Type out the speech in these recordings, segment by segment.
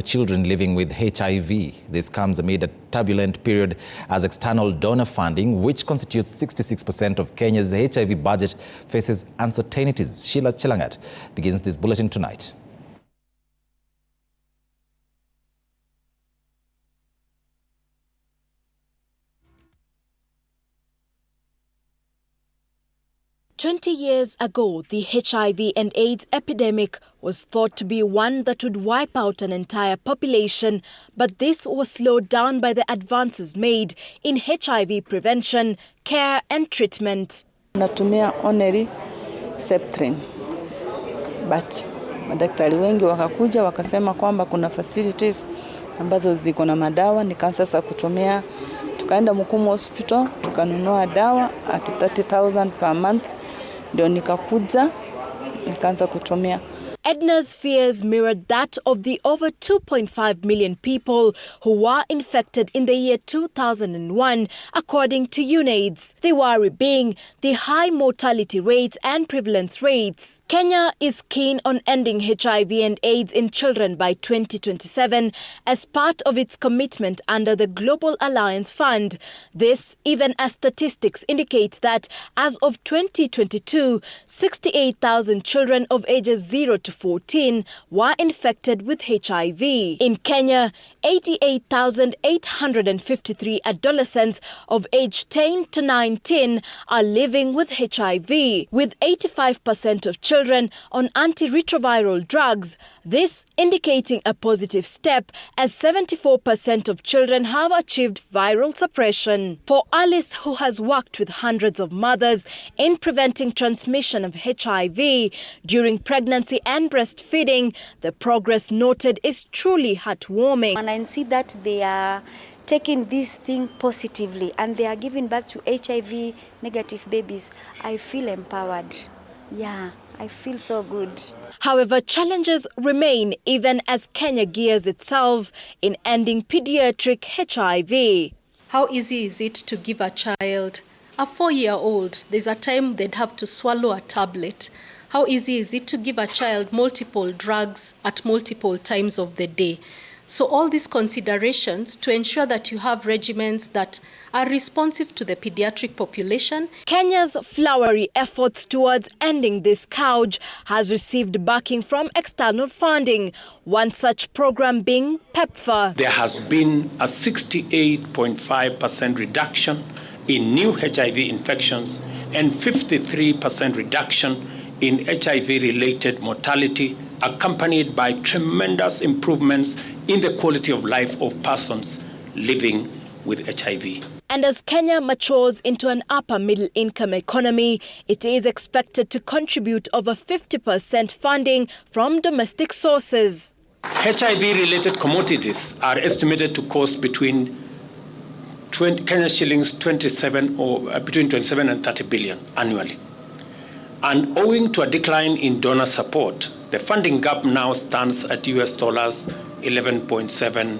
Children living with HIV. This comes amid a turbulent period as external donor funding, which constitutes 66% of Kenya's HIV budget, faces uncertainties. Sheila Chelangat begins this bulletin tonight. "20 years ago, the HIV and AIDS epidemic was thought to be one that would wipe out an entire population, but this was slowed down by the advances made in HIV prevention, care and treatment. Natumia only Septrin, but madaktari wengi wakakuja wakasema kwamba kuna facilities ambazo ziko na madawa, nikaanza sasa kutumia. Tukaenda Mukumu Hospital, tukanunua dawa at 30,000 per month. Ndio nikakuja nikaanza kutumia. Edna's fears mirrored that of the over 2.5 million people who were infected in the year 2001, according to UNAIDS. The worry being the high mortality rates and prevalence rates. Kenya is keen on ending HIV and AIDS in children by 2027 as part of its commitment under the Global Alliance Fund. This even as statistics indicate that as of 2022, 68,000 children of ages 0 to 14 were infected with HIV. In Kenya, 88,853 adolescents of age 10 to 19 are living with HIV, with 85% of children on antiretroviral drugs. This indicating a positive step as 74% of children have achieved viral suppression. For Alice, who has worked with hundreds of mothers in preventing transmission of HIV during pregnancy and breastfeeding, the progress noted is truly heartwarming. And I see that they are taking this thing positively and they are giving back to HIV negative babies. I feel empowered. Yeah, I feel so good. However, challenges remain even as Kenya gears itself in ending pediatric HIV. How easy is it to give a child, a 4-year-old, there's a time they'd have to swallow a tablet. How easy is it to give a child multiple drugs at multiple times of the day? So all these considerations to ensure that you have regimens that are responsive to the pediatric population. Kenya's flowery efforts towards ending this scourge has received backing from external funding, one such program being PEPFAR. There has been a 68.5% reduction in new HIV infections and 53% reduction in HIV-related mortality, accompanied by tremendous improvements in the quality of life of persons living with HIV. And as Kenya matures into an upper middle income economy, it is expected to contribute over 50% funding from domestic sources. HIV-related commodities are estimated to cost between Kenya shillings 27 or between 27 and 30 billion annually. And owing to a decline in donor support, the funding gap now stands at US dollars 11.7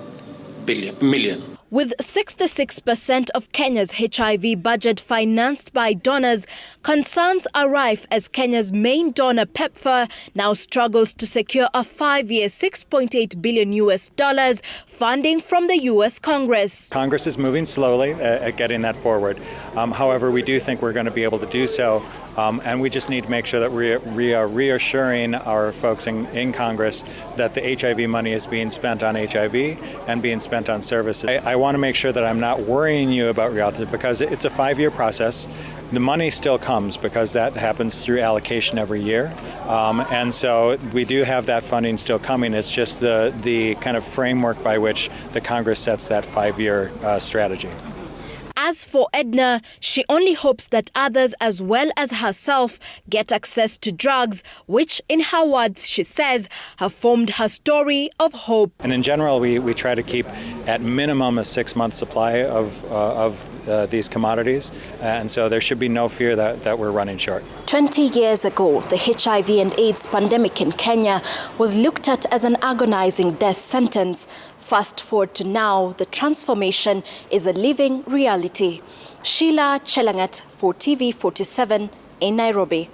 million. With 66% of Kenya's HIV budget financed by donors, concerns are rife as Kenya's main donor PEPFAR now struggles to secure a 5-year $6.8 billion funding from the US Congress. Congress is moving slowly at getting that forward. However, we do think we're going to be able to do so, and we just need to make sure that we are reassuring our folks in Congress that the HIV money is being spent on HIV and being spent on services. I want to make sure that I'm not worrying you about reauthorization because it's a 5-year process. The money still comes because that happens through allocation every year. And so we do have that funding still coming. It's just the kind of framework by which the Congress sets that 5-year strategy. As for Edna, she only hopes that others as well as herself get access to drugs, which in her words, she says, have formed her story of hope. And in general, we try to keep at minimum a 6-month supply of these commodities. And so there should be no fear that we're running short. 20 years ago, the HIV and AIDS pandemic in Kenya was looked at as an agonizing death sentence. Fast forward to now, the transformation is a living reality. Sheila Chelangat for TV 47 in Nairobi.